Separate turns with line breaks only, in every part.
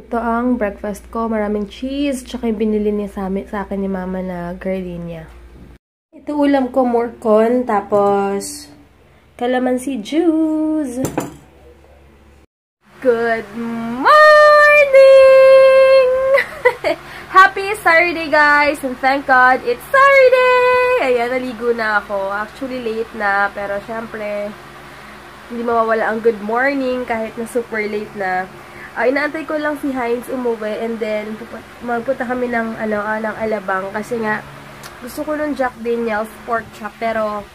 Ito ang breakfast ko. Maraming cheese. Tsaka yung binili niya sa akin ni mama na gardenia. Ito ulam ko, more corn. Tapos, calamansi juice. Good morning! Happy Saturday, guys! And thank God, it's Saturday! Ayan, naligo na ako. Actually, late na. Pero, syempre, hindi mawawala ang good morning kahit na super late na. Inaantay ko lang si Heinz umuwi and then magpunta kami ng, ng Alabang. Kasi nga, gusto ko ng Jack Daniel's pork chop. Pero,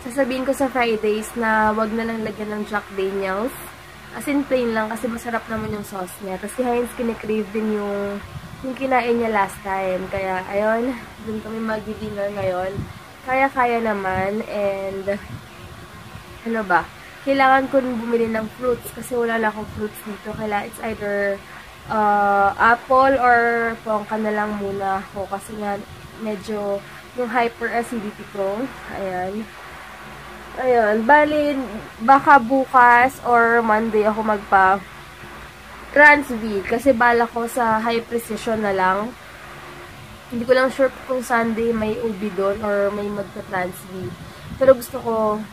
sasabihin ko sa Fridays na wag na lang lagyan ng Jack Daniel's. As in, plain lang kasi masarap naman yung sauce niya. Tapos si Heinz kinikrave din yung kinain niya last time. Kaya, ayun, dun kami mag-dinner ngayon. Kaya-kaya naman. And, ano ba? Kailangan ko bumili ng fruits kasi wala na akong fruits dito. Kaya it's either apple or pongka na lang muna ako kasi nga medyo yung hyperacidity ko. Ayan. Ayan. Bali, baka bukas or Monday ako magpa-Transv kasi bala ko sa high precision na lang. Hindi ko lang sure kung Sunday may UB doon or may magpa-Transv. Pero gusto ko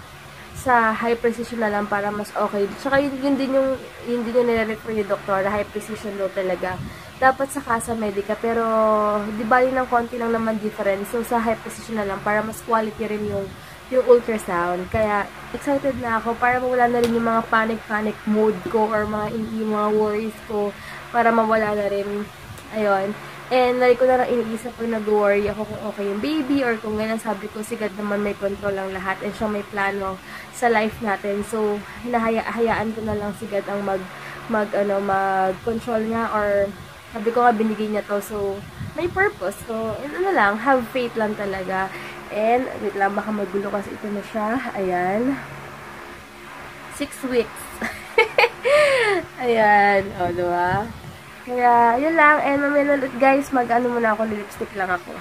sa high precision na lang para mas okay. Tsaka yun din yung nire-refer yung doktor na high precision daw talaga. Dapat sa Casa Medica, pero di bali ng konti lang naman difference. So sa high precision na lang para mas quality rin yung ultrasound. Kaya excited na ako para mawala na rin yung mga panic mood ko or yung mga worries ko para mawala na rin. Ayun. And like ko na lang iniisip pag nag-worry ako kung okay yung baby or kung ganyan, sabi ko si God naman may control lang lahat and siya may plano sa life natin. So, hayaan ko na lang si God ang mag-control niya or sabi ko nga binigay niya to. So, may purpose. So, lang, have faith lang talaga. And, wait lang, baka magulo kasi ito na siya. Ayan. 6 weeks. Ayan. O, diba? Kaya, yun lang. And mamaya ulit guys, mag-ano muna ako, lipstick lang ako.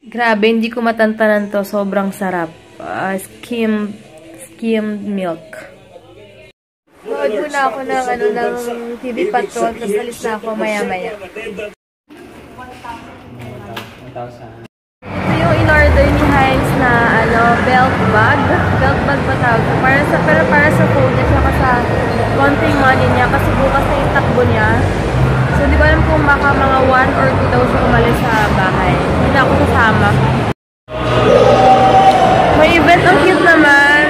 Grabe, hindi ko matantanan to. Sobrang sarap. Skimmed milk. Nood ko na ako ng, ng TV Patrol, tapos alis na ako maya-maya. Ito yung in-order ni Heinz na, belt bag. Belt bag pa tawag. Pero para sa phone niya, saka sa konting money niya, kasi bukas na yung takbo niya. So, di ko alam kung baka mga 1 or 2 daw siya umalis sa bahay. Hindi na ako sasama. May event, ang cute naman.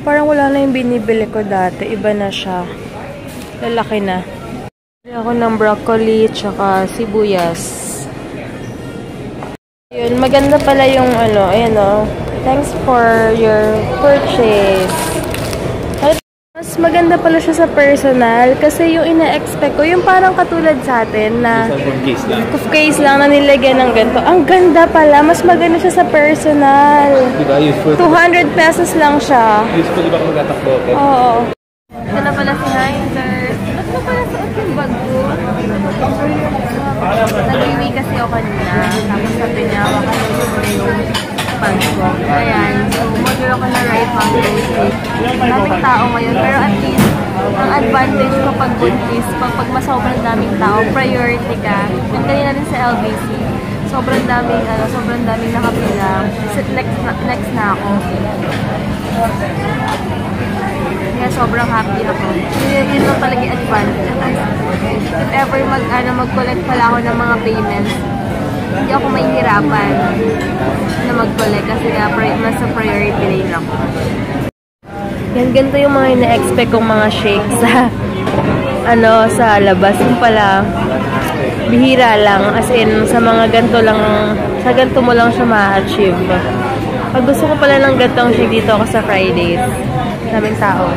Parang wala na yung binibili ko dati. Iba na siya. Lalaki na. Bili ako ng broccoli tsaka sibuyas. Yun, maganda pala yung ayan thanks for your purchase. Mas maganda pala siya sa personal kasi yung ina-expect ko, yung parang katulad sa atin na case lang na nilagyan ng ganito. Ang ganda pala, mas maganda siya sa personal.
Diba,
200 pesos lang siya.
Useful diba kung magtatakbo? Okay?
Oo. Ito na pala si Heinzer. Ba't mo pala suot yung bag ko? Nag-iwi kasi ako kanina. Tapos sabi niya, baka yung bag ko. Ayan. So, module ako na right hand basic. Daming tao ngayon. Pero at least, ang advantage kapag buntis, pag masobrang daming tao, priority ka. Yung kanina rin sa LBC. Sobrang daming nakapila. Next na ako. Kaya sobrang happy ako. Yun lang talaga yung advantage. If ever mag-collect pala ako ng mga payments, hindi ako mahihirapan na mag-collect kasi nga nasa priority lane ako. Yan, ganito yung mga ina-expect kong mga shakes sa sa labas. Yung pala, bihira lang. As in, sa mga ganito lang, sa ganito mo lang siya ma-achieve. Pag gusto ko pala ng gantong shake dito ako sa Fridays. Daming tao.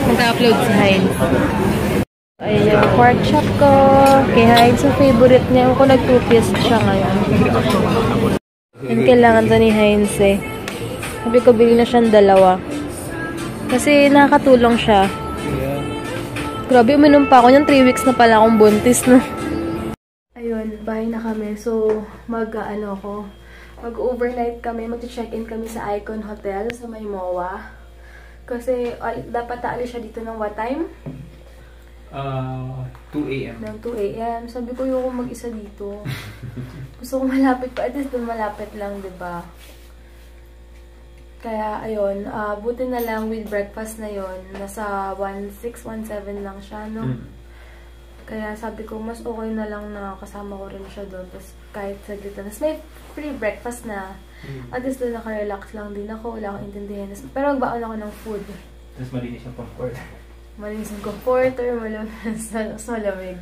Nag-upload si Heinz. Ayan yung pork chop ko. Kay Heinz, yung favorite niya. Kung nag-2-piece siya ngayon. Yan kailangan to ni Heinz eh. Sabi ko, bili na siyang 2. Kasi nakakatulong siya. Grabe, uminom pa ako. Yung 3 weeks na pala akong buntis na. Ayun, bahay na kami. So, ako. Mag-overnight kami, mag-check-in kami sa Icon Hotel sa may MOA. Kasi dapat aalis siya dito ng what time?
2 AM.
Ng 2 AM. Sabi ko yung mag-isa dito. Gusto ko malapit pa. At least doon malapit lang, diba? Kaya, ayun. Buti na lang with breakfast na yon. Nasa 1.6, 1.7 lang siya, no? Kaya sabi ko, mas okay na lang na kasama ko rin siya doon. Tapos kahit saglit na. Tapos may free breakfast na. At least doon naka-relax lang din ako. Wala akong intindihan. Pero magbaon ako ng food.
Tapos malinis yung comfort.
Malinis yung comforter, malamig.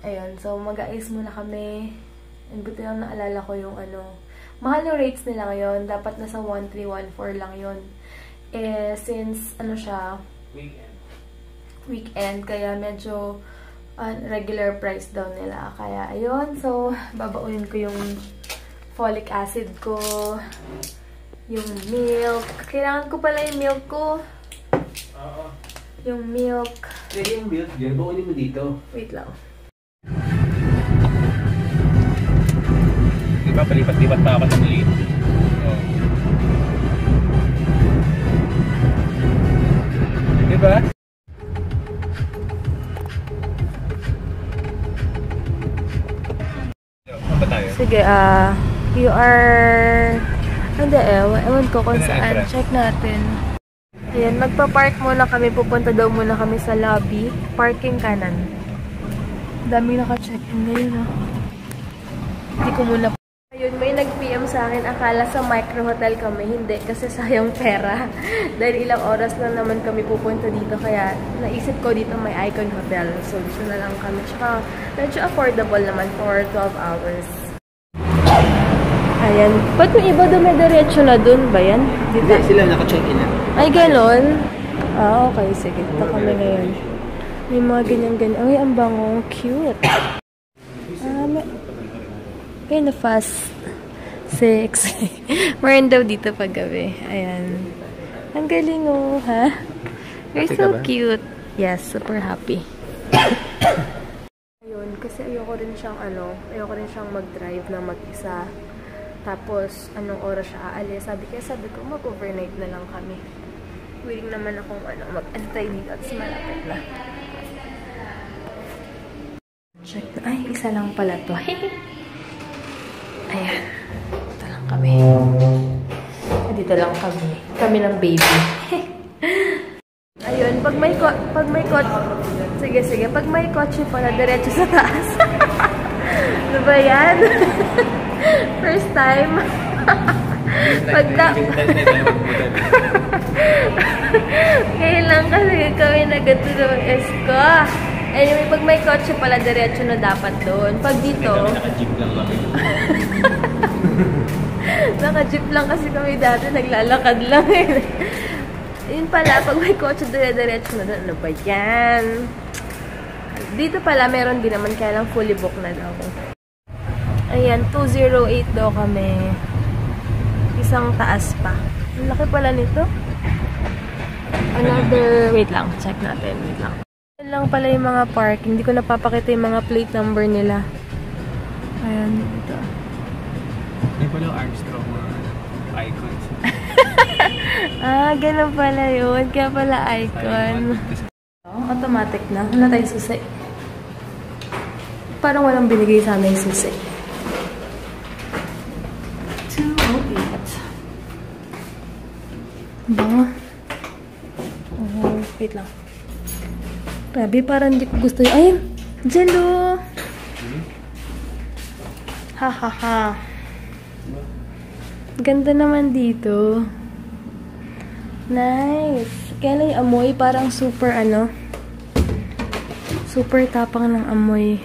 Ayun, so mag-a-ice muna kami. And buti lang naalala ko yung mahal yung rates nila ngayon. Dapat nasa 1,314 lang yun. Eh, since siya, weekend, kaya medyo regular price daw nila. Kaya, ayun. So, babaunin ko yung folic acid ko. Yung milk. Kailangan ko pala yung milk ko. Yung milk.
Yung milk dyan, baunin mo dito.
Wait lang.
Diba, palipat-lipat pa ako ng late. Diba?
Sige, you are... ewan ko kung saan. Check natin. Ayan, magpa-park muna kami. Pupunta daw muna kami sa lobby. Parking kanan. Dami naka-check-in ngayon, Hindi ko muna... Ayun, may nag-PM sa akin. Akala sa micro hotel kami. Hindi, kasi sayang pera. Dahil ilang oras na naman kami pupunta dito. Kaya naisip ko dito may Icon Hotel. So, dito na lang kami. Tsaka, medyo affordable naman for 12 hours. Ayan. Ba't may iba dumidiretso na dun ba yan?
Hindi, sila naka-check-in na.
Ay, ganon? Okay. Sige. Ito kami ngayon. May mga ganyan-ganyan. Ay, ang bango. Cute. Kind of fast. 6. Meron daw dito pag gabi. Ayan. Ang galing ha? You're so cute. Yes, super happy. Ayun, kasi ayoko rin siyang mag-drive na mag-isa. Tapos, anong oras siya aalis? Sabi ko, mag-overnight na lang kami. Willing naman akong mag-antay dito at malapit na. Check na. Ay, isa lang pala to. Ayan. Dito lang kami. Dito lang kami. Kami ng baby. Ayun, pag may kotse, sige, pag may kotse pala, diretso sa taas. Ano ba yan? First time. Ngayon lang kasi kami nag-ato ng esko. Anyway, pag may kotse pala, diretso na dapat doon. Pag dito... Naka-jeep lang kami. Naka-jeep lang kasi kami dati. Naglalakad lang Yun pala, pag may kotse, diretso na doon. Ano ba yan? Dito pala, meron din naman. Kaya lang fully book na daw. Ayan, 208 daw kami. Isang taas pa. Ang laki pala nito. Another... Wait lang, check natin. Wait lang. Yan lang pala yung mga parking. Hindi ko napapakita yung mga plate number nila. Ayan, dito.
May pala Armstrong icons.
Ganun pala yun. Kaya pala icon. Automatic na. Wala tayong susi. Parang walang binigay sa amin susi. 208. Bango. Wait lang. Grabe, parang hindi ko gusto yun. Ayun! Jello! Ha. Ganda naman dito. Nice! Kaya lang yung amoy, parang super super tapang ng amoy.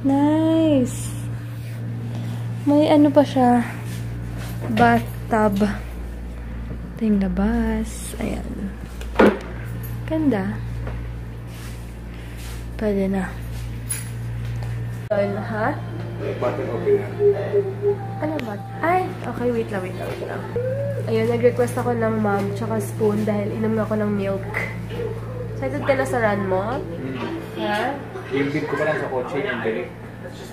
Nice! May pa siya. Bathtub. Ito yung labas. Ayan. Ganda. Pwede na. Ha?
Bottle opener.
Ano ba? Ay! Okay, wait lang. Ayun, nag-request ako ng mug tsaka spoon dahil inom ako ng milk. Excited ka na sa run mo? Ha?
Yung big ko pa lang sa kotse, yung direct.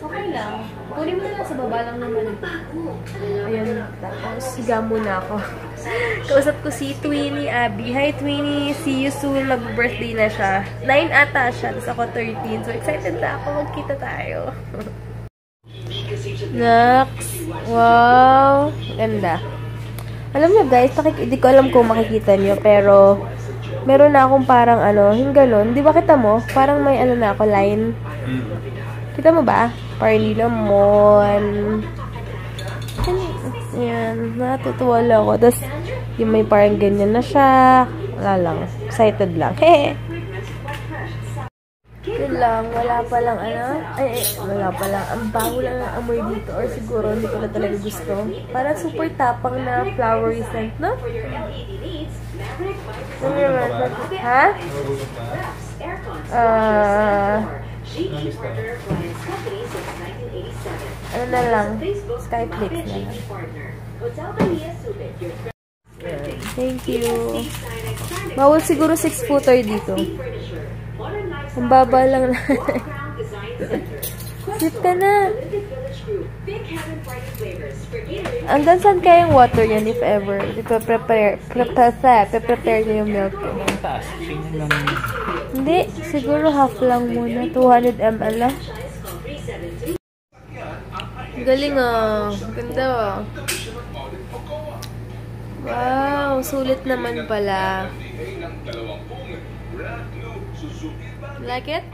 Okay lang. Kunin mo na lang sa baba lang naman. Ayan. Tapos, higa muna ako. Kausap ko si Twinnie Abby. Hi, Twinnie. See you soon. Mag-birthday na siya. 9 ata siya. Tapos ako 13. So, excited na ako. Magkita tayo. Next. Wow. Ganda. Alam niyo guys, hindi ko alam kung makikita niyo. Pero, meron na akong parang yung ganun. Di ba kita mo? Parang may na ako, line. Kita mo ba? Parang lemon. Ayan. Natutuwa lang ako. Tapos, yung may parang ganyan na siya. Wala lang. Excited lang. Hehe. Yun lang. Wala pa lang wala pa lang. Ang bago lang ang amoy dito. Or siguro, hindi ko na talaga gusto. Parang super tapang na flowery scent, no? Ha? Ano na lang? Skyflakes na lang. Thank you. Bawal siguro 6-footer dito. Ang baba lang na. Sit ka na. Hanggang saan kaya yung water yan if ever? Prepare niya yung milk. Hindi. Siguro half lang muna. 200 ml lang. Galing Ganda Wow. Sulit naman pala. Like it?